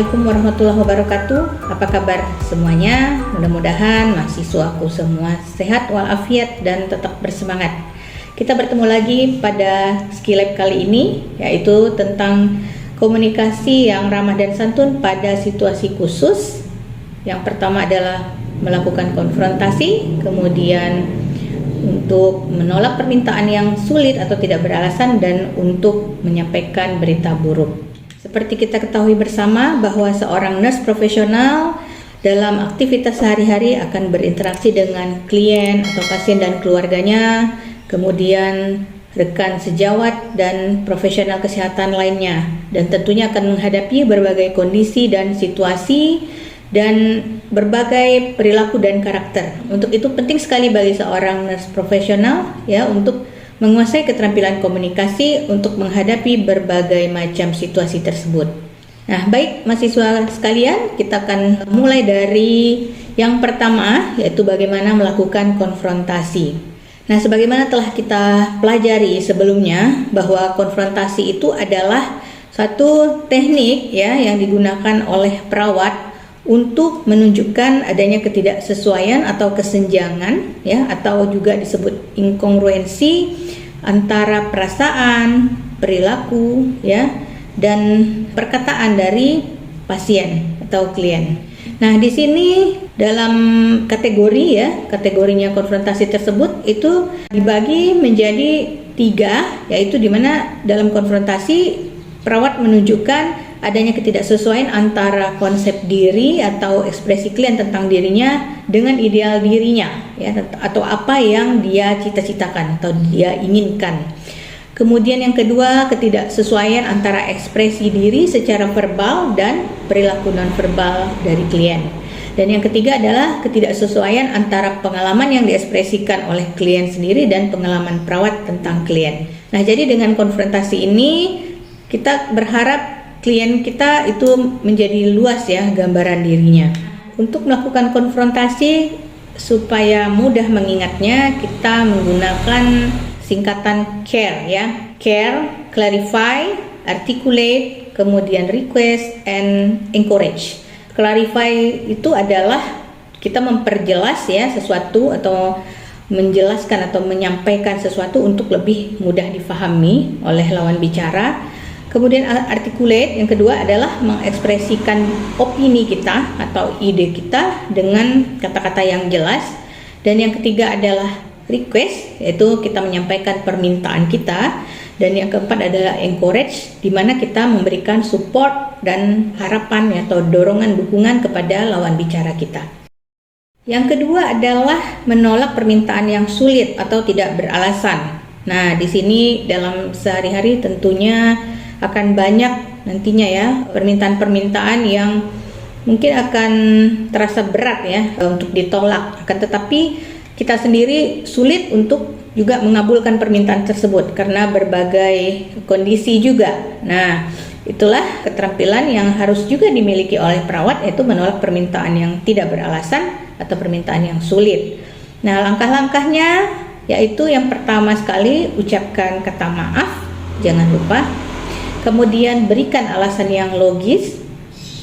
Assalamualaikum warahmatullahi wabarakatuh. Apa kabar semuanya? Mudah-mudahan mahasiswaku semua sehat walafiat dan tetap bersemangat. Kita bertemu lagi pada Skillab kali ini, yaitu tentang komunikasi yang ramah dan santun pada situasi khusus. Yang pertama adalah melakukan konfrontasi, kemudian untuk menolak permintaan yang sulit atau tidak beralasan, dan untuk menyampaikan berita buruk. Seperti kita ketahui bersama bahwa seorang nurse profesional dalam aktivitas sehari-hari akan berinteraksi dengan klien atau pasien dan keluarganya, kemudian rekan sejawat dan profesional kesehatan lainnya, dan tentunya akan menghadapi berbagai kondisi dan situasi dan berbagai perilaku dan karakter. Untuk itu penting sekali bagi seorang nurse profesional untuk menguasai keterampilan komunikasi untuk menghadapi berbagai macam situasi tersebut. Nah, baik mahasiswa sekalian, kita akan mulai dari yang pertama, yaitu bagaimana melakukan konfrontasi. Nah, sebagaimana telah kita pelajari sebelumnya bahwa konfrontasi itu adalah satu teknik yang digunakan oleh perawat untuk menunjukkan adanya ketidaksesuaian atau kesenjangan atau juga disebut inkongruensi antara perasaan, perilaku dan perkataan dari pasien atau klien. Nah, di sini dalam kategorinya konfrontasi tersebut itu dibagi menjadi 3, yaitu di mana dalam konfrontasi perawat menunjukkan adanya ketidaksesuaian antara konsep diri atau ekspresi klien tentang dirinya dengan ideal dirinya atau apa yang dia cita-citakan atau dia inginkan. Kemudian yang kedua, ketidaksesuaian antara ekspresi diri secara verbal dan perilaku nonverbal dari klien. Dan yang ketiga adalah ketidaksesuaian antara pengalaman yang diekspresikan oleh klien sendiri dan pengalaman perawat tentang klien. Nah, jadi dengan konfrontasi ini kita berharap klien kita itu menjadi luas gambaran dirinya. Untuk melakukan konfrontasi supaya mudah mengingatnya, kita menggunakan singkatan CARE CARE, clarify, articulate, kemudian request, and encourage. Clarify itu adalah kita memperjelas sesuatu atau menjelaskan atau menyampaikan sesuatu untuk lebih mudah difahami oleh lawan bicara. Kemudian articulate yang kedua adalah mengekspresikan opini kita atau ide kita dengan kata-kata yang jelas. Dan yang ketiga adalah request, yaitu kita menyampaikan permintaan kita. Dan yang keempat adalah encourage, di mana kita memberikan support dan harapan atau dorongan dukungan kepada lawan bicara kita. Yang kedua adalah menolak permintaan yang sulit atau tidak beralasan. Nah, di sini dalam sehari-hari tentunya akan banyak nantinya permintaan-permintaan yang mungkin akan terasa berat untuk ditolak. Akan tetapi kita sendiri sulit untuk juga mengabulkan permintaan tersebut karena berbagai kondisi juga. Nah, itulah keterampilan yang harus juga dimiliki oleh perawat, yaitu menolak permintaan yang tidak beralasan atau permintaan yang sulit. Nah, langkah-langkahnya yaitu yang pertama sekali, ucapkan kata maaf, jangan lupa. Kemudian berikan alasan yang logis,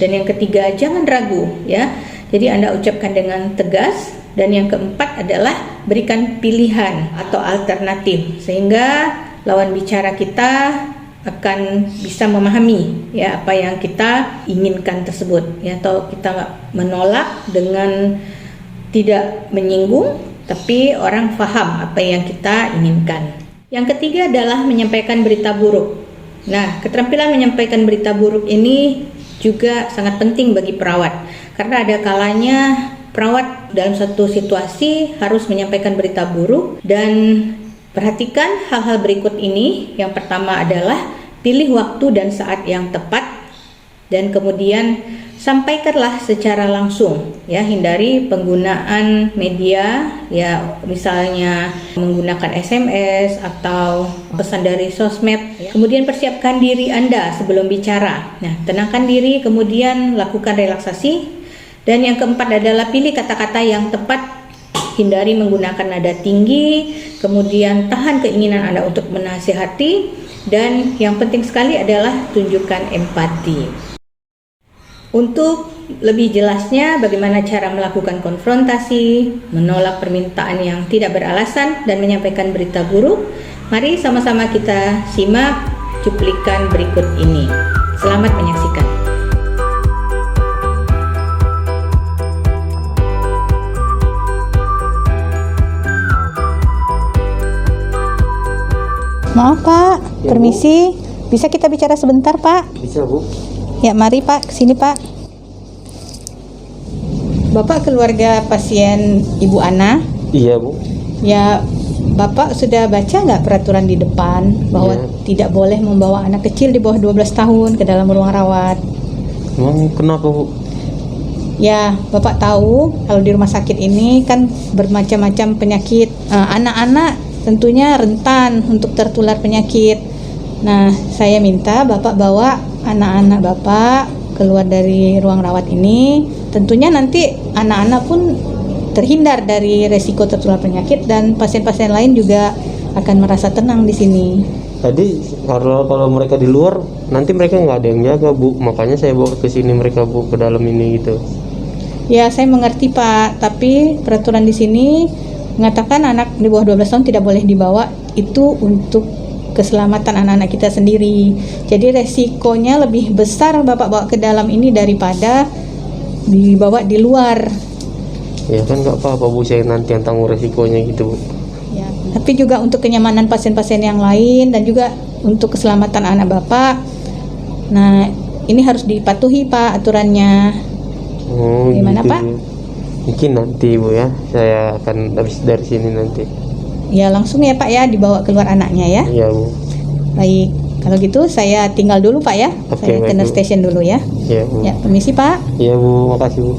dan yang ketiga jangan ragu Jadi Anda ucapkan dengan tegas, dan yang keempat adalah berikan pilihan atau alternatif sehingga lawan bicara kita akan bisa memahami apa yang kita inginkan tersebut atau kita menolak dengan tidak menyinggung tapi orang paham apa yang kita inginkan. Yang ketiga adalah menyampaikan berita buruk. Nah, keterampilan menyampaikan berita buruk ini juga sangat penting bagi perawat, karena ada kalanya perawat dalam satu situasi harus menyampaikan berita buruk. Dan perhatikan hal-hal berikut ini. Yang pertama adalah pilih waktu dan saat yang tepat, dan kemudian sampaikanlah secara langsung hindari penggunaan media misalnya menggunakan SMS atau pesan dari sosmed. Kemudian persiapkan diri Anda sebelum bicara. Nah, tenangkan diri, kemudian lakukan relaksasi. Dan yang keempat adalah pilih kata-kata yang tepat, hindari menggunakan nada tinggi, kemudian tahan keinginan Anda untuk menasihati, dan yang penting sekali adalah tunjukkan empati. Untuk lebih jelasnya bagaimana cara melakukan konfrontasi, menolak permintaan yang tidak beralasan, dan menyampaikan berita buruk, mari sama-sama kita simak cuplikan berikut ini. Selamat menyaksikan. Maaf Pak, Ya, permisi. Bisa kita bicara sebentar Pak? Bisa, Bu. Ya mari Pak, kesini Pak. Bapak keluarga pasien Ibu Ana. Iya, Bu. Ya, Bapak sudah baca nggak peraturan di depan bahwa Iya. tidak boleh membawa anak kecil di bawah 12 tahun ke dalam ruang rawat? Emang kenapa, Bu? Ya, Bapak tahu kalau di rumah sakit ini kan bermacam-macam penyakit. Anak-anak tentunya rentan untuk tertular penyakit. Nah, saya minta Bapak bawa anak-anak Bapak keluar dari ruang rawat ini. Tentunya nanti anak-anak pun terhindar dari resiko tertular penyakit dan pasien-pasien lain juga akan merasa tenang di sini. Tadi kalau mereka di luar, nanti mereka nggak ada yang jaga, Bu. Makanya saya bawa ke sini mereka, Bu, ke dalam ini gitu. Ya, saya mengerti Pak, tapi peraturan di sini mengatakan anak di bawah 12 tahun tidak boleh dibawa, itu untuk keselamatan anak-anak kita sendiri. Jadi resikonya lebih besar Bapak bawa ke dalam ini daripada dibawa di luar. Ya kan nggak apa-apa, Bu. Saya nanti yang tanggung resikonya gitu, Bu. Ya, tapi juga untuk kenyamanan pasien-pasien yang lain dan juga untuk keselamatan anak Bapak. Nah, ini harus dipatuhi Pak aturannya. Oh, Gimana, gitu, Pak? Bu. Mungkin nanti, Bu, ya. Saya akan habis dari sini nanti. Ya, langsung ya Pak ya dibawa keluar anaknya ya. Iya, Bu. Baik, kalau gitu saya tinggal dulu Pak ya. Oke, Saya ke baik, nurse Bu. station dulu ya. Iya, Bu. Ya, permisi Pak. Iya, Bu. Makasih, Bu.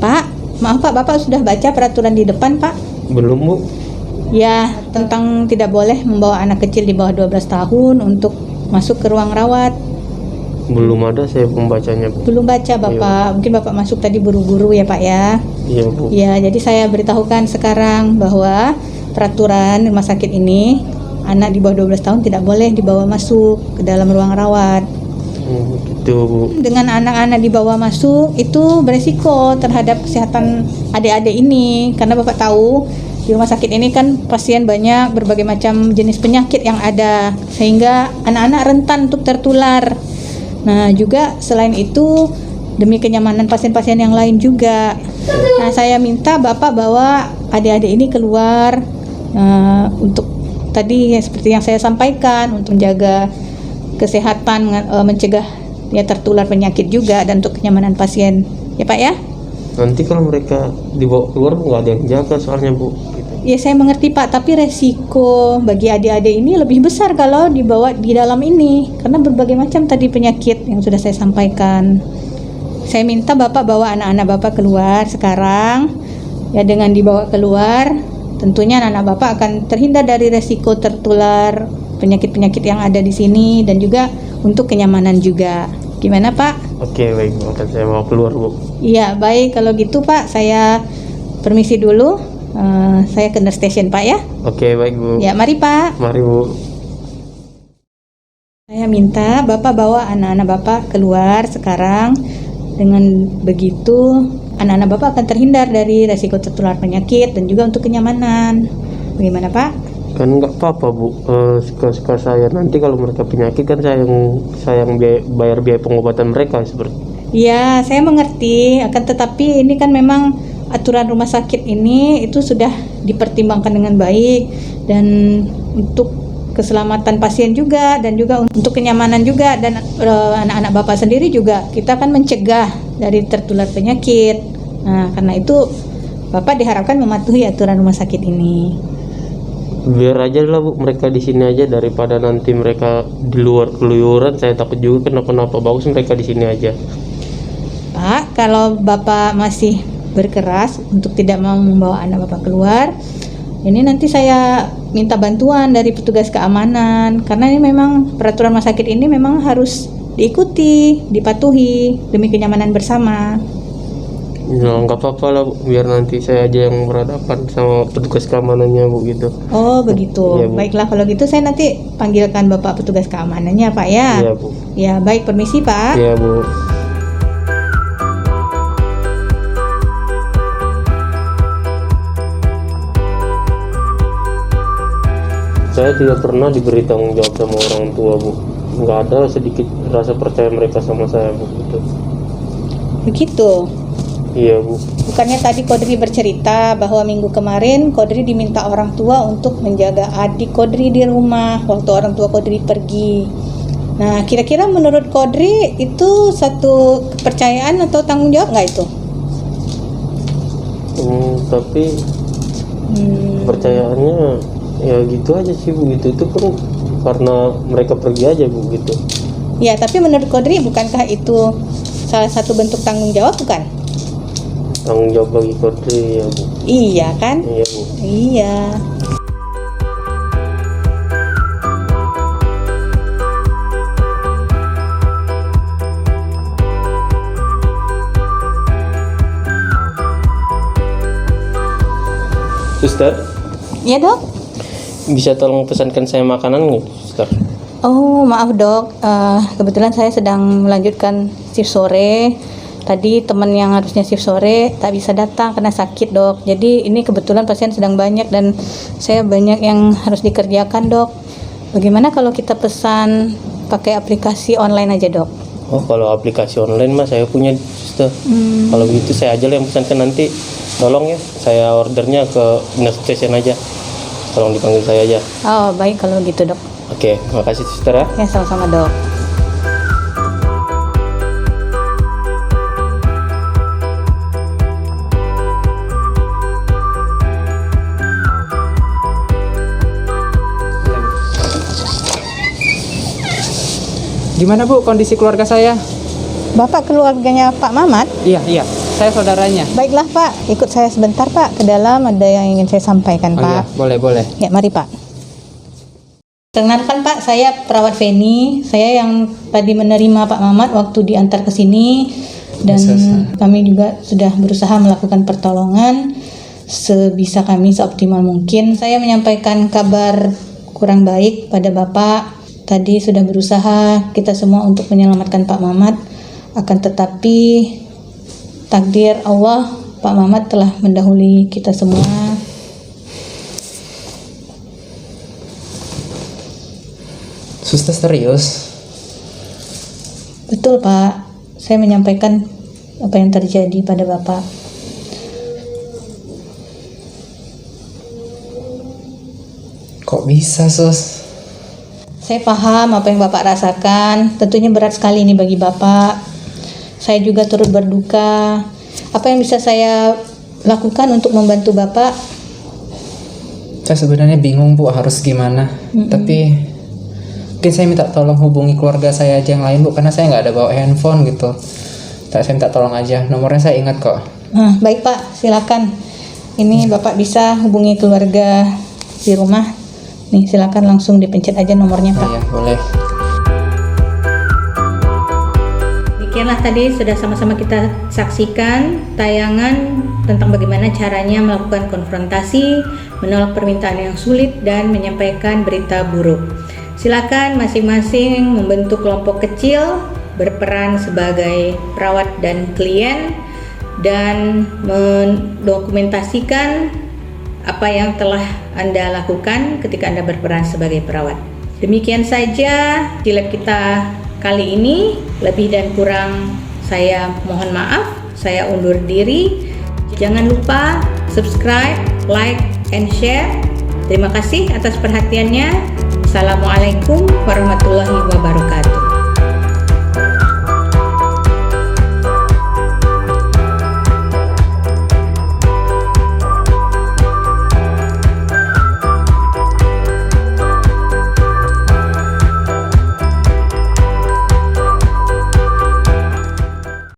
Pak, maaf Pak, Bapak sudah baca peraturan di depan Pak? Belum, Bu. Ya, tentang tidak boleh membawa anak kecil di bawah 12 tahun untuk masuk ke ruang rawat. Belum ada saya membacanya, Bu. Belum baca Bapak, mungkin Bapak masuk tadi buru-buru ya Pak ya. Iya, Bu. Ya, jadi saya beritahukan sekarang bahwa peraturan rumah sakit ini anak di bawah 12 tahun tidak boleh dibawa masuk ke dalam ruang rawat. Gitu, Bu. Dengan anak-anak dibawa masuk itu beresiko terhadap kesehatan adik-adik ini, karena Bapak tahu di rumah sakit ini kan pasien banyak berbagai macam jenis penyakit yang ada, sehingga anak-anak rentan untuk tertular. Nah, juga selain itu demi kenyamanan pasien-pasien yang lain juga. Nah, saya minta Bapak bawa adik-adik ini keluar untuk tadi seperti yang saya sampaikan, untuk menjaga kesehatan, mencegah ya tertular penyakit juga, dan untuk kenyamanan pasien. Ya Pak ya? Nanti kalau mereka dibawa keluar nggak ada yang jaga soalnya, Bu. Gitu. Ya saya mengerti Pak, tapi resiko bagi adik-adik ini lebih besar kalau dibawa di dalam ini, karena berbagai macam tadi penyakit yang sudah saya sampaikan. Saya minta Bapak bawa anak-anak Bapak keluar sekarang. Ya, dengan dibawa keluar, tentunya anak-anak Bapak akan terhindar dari resiko tertular penyakit-penyakit yang ada di sini, dan juga untuk kenyamanan juga. Gimana Pak? Oke, baik, Bu. Akan saya bawa keluar, Bu. Iya, baik, kalau gitu Pak, saya permisi dulu. Saya ke nurse station Pak ya. Oke, baik, Bu. Ya, mari Pak. Mari, Bu. Saya minta Bapak bawa anak-anak Bapak keluar sekarang. Dengan begitu, anak-anak Bapak akan terhindar dari resiko tertular penyakit dan juga untuk kenyamanan. Bagaimana Pak? Kan nggak apa-apa, Bu. Suka-suka saya. Nanti kalau mereka penyakit kan saya yang bayar biaya pengobatan mereka seperti. Ya, saya mengerti. Akan tetapi ini kan memang aturan rumah sakit ini itu sudah dipertimbangkan dengan baik, dan untuk keselamatan pasien juga, dan juga untuk kenyamanan juga, dan anak-anak Bapak sendiri juga kita akan mencegah dari tertular penyakit. Nah, karena itu Bapak diharapkan mematuhi aturan rumah sakit ini. Biar aja lah, Bu, mereka di sini aja daripada nanti mereka di luar keluyuran. Saya takut juga kenapa-napa. Bagus mereka di sini aja. Pak, kalau Bapak masih berkeras untuk tidak mau membawa anak Bapak keluar, ini nanti saya minta bantuan dari petugas keamanan, karena ini memang peraturan rumah sakit ini memang harus diikuti, dipatuhi demi kenyamanan bersama. Ya nggak apa-apa lah Bu, biar nanti saya aja yang berhadapan sama petugas keamanannya Bu gitu. Oh begitu. Iya, Bu. Baiklah kalau gitu saya nanti panggilkan Bapak petugas keamanannya Pak ya. Iya Bu. Ya baik, permisi Pak. Iya Bu. Saya tidak pernah diberi tanggung jawab sama orang tua Bu. Nggak ada sedikit rasa percaya mereka sama saya Bu gitu. Begitu. Iya Bu. Bukannya tadi Kodri bercerita bahwa minggu kemarin Kodri diminta orang tua untuk menjaga adik Kodri di rumah waktu orang tua Kodri pergi. Nah, kira-kira menurut Kodri itu satu kepercayaan atau tanggung jawab nggak itu? Tapi percayaannya ya gitu aja sih Bu gitu. Itu pun karena mereka pergi aja Bu gitu. Ya, tapi menurut Kodri bukankah itu salah satu bentuk tanggung jawab bukan? Tanggung jawab bagi Kodri ya Bu. Iya kan? Iya Bu. Iya. Suster, Iya dok? bisa tolong pesankan saya makanan nggak, Suster? Oh maaf dok, kebetulan saya sedang melanjutkan shift sore. Tadi teman yang harusnya shift sore tak bisa datang karena sakit dok. Jadi ini kebetulan pasien sedang banyak dan saya banyak yang harus dikerjakan dok. Bagaimana kalau kita pesan pakai aplikasi online aja dok? Oh kalau aplikasi online mas saya punya Suster. Kalau begitu saya aja lah yang pesankan nanti. Tolong ya, saya ordernya ke nurse station aja. Tolong dipanggil saya aja. Oh baik kalau gitu dok. Oke, makasih Suster ya. Ya sama-sama dok. Gimana Bu kondisi keluarga saya? Bapak keluarganya Pak Mamat? Iya, saya saudaranya. Baiklah Pak, ikut saya sebentar Pak ke dalam, ada yang ingin saya sampaikan Oh iya, Pak. boleh. Ya mari Pak. Perkenalkan Pak, saya perawat Feni. Saya yang tadi menerima Pak Mamat waktu diantar ke sini dan kami juga sudah berusaha melakukan pertolongan sebisa kami, seoptimal mungkin. Saya menyampaikan kabar kurang baik pada Bapak. Tadi sudah berusaha kita semua untuk menyelamatkan Pak Mamat, akan tetapi takdir Allah, Pak Mamat telah mendahului kita semua. Suster serius? Betul Pak, saya menyampaikan apa yang terjadi pada Bapak. Kok bisa Sus? Saya paham apa yang Bapak rasakan, tentunya berat sekali ini bagi Bapak. Saya juga turut berduka. Apa yang bisa saya lakukan untuk membantu Bapak? Saya sebenarnya bingung Bu harus gimana. Tapi mungkin saya minta tolong hubungi keluarga saya aja yang lain Bu, karena saya nggak ada bawa handphone gitu. Saya minta tolong aja, nomornya saya ingat kok. Baik Pak, silakan. Ini Bapak bisa hubungi keluarga di rumah. Nih silakan langsung dipencet aja nomornya Pak. Iya boleh. Demikianlah tadi sudah sama-sama kita saksikan tayangan tentang bagaimana caranya melakukan konfrontasi, menolak permintaan yang sulit, dan menyampaikan berita buruk. Silakan masing-masing membentuk kelompok kecil, berperan sebagai perawat dan klien, dan mendokumentasikan apa yang telah Anda lakukan ketika Anda berperan sebagai perawat. Demikian saja di lab kita kali ini. Lebih dan kurang saya mohon maaf. Saya undur diri. Jangan lupa subscribe, like, and share. Terima kasih atas perhatiannya. Assalamualaikum warahmatullahi wabarakatuh.